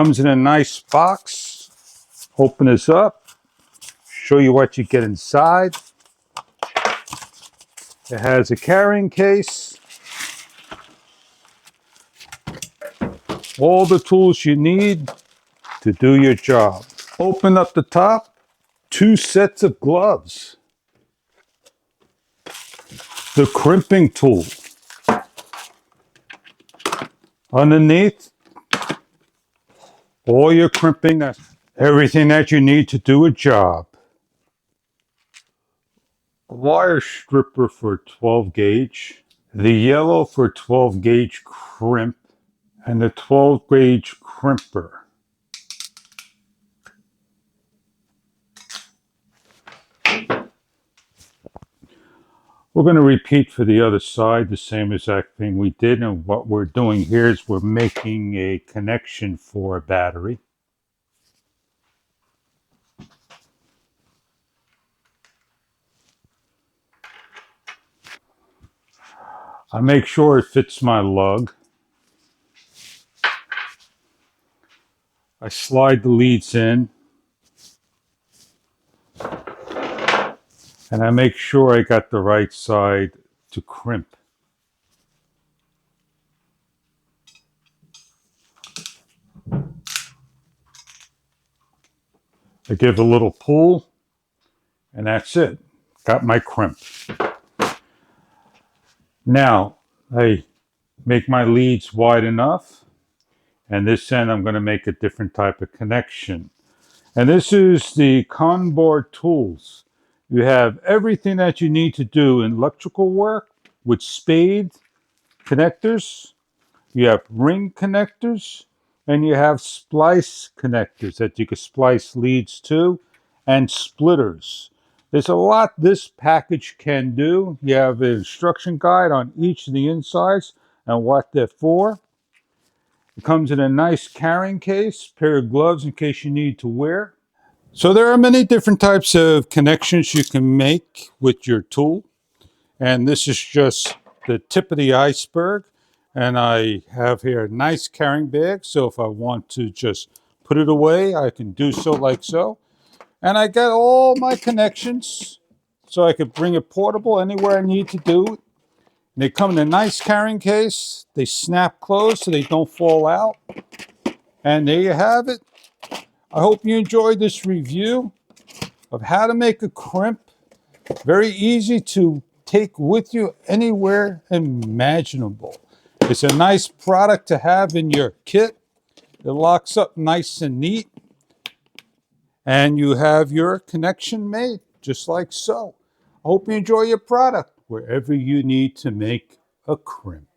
Comes in a nice box. Open this up, show you what you get inside. It has a carrying case, all the tools you need to do your job. Open up the top, 2 sets of gloves, the crimping tool. Underneath, all your crimping, everything that you need to do a job. A wire stripper for 12 gauge, the yellow for 12 gauge crimp, and the 12 gauge crimper. We're going to repeat for the other side the same exact thing we did, and what we're doing here is we're making a connection for a battery. I make sure it fits my lug. I slide the leads in, and I make sure I got the right side to crimp. I give a little pull, and that's it. Got my crimp. Now, I make my leads wide enough, and this end I'm going to make a different type of connection. And this is the Conboard tools. You have everything that you need to do in electrical work with spade connectors. You have ring connectors, and you have splice connectors that you can splice leads to, and splitters. There's a lot this package can do. You have an instruction guide on each of the insides and what they're for. It comes in a nice carrying case, pair of gloves in case you need to wear. So there are many different types of connections you can make with your tool. And this is just the tip of the iceberg. And I have here a nice carrying bag. So if I want to just put it away, I can do so like so. And I got all my connections so I could bring it portable anywhere I need to do it. They come in a nice carrying case. They snap closed so they don't fall out. And there you have it. I hope you enjoyed this review of how to make a crimp. Very easy to take with you anywhere imaginable. It's a nice product to have in your kit. It locks up nice and neat. And you have your connection made, just like so. I hope you enjoy your product wherever you need to make a crimp.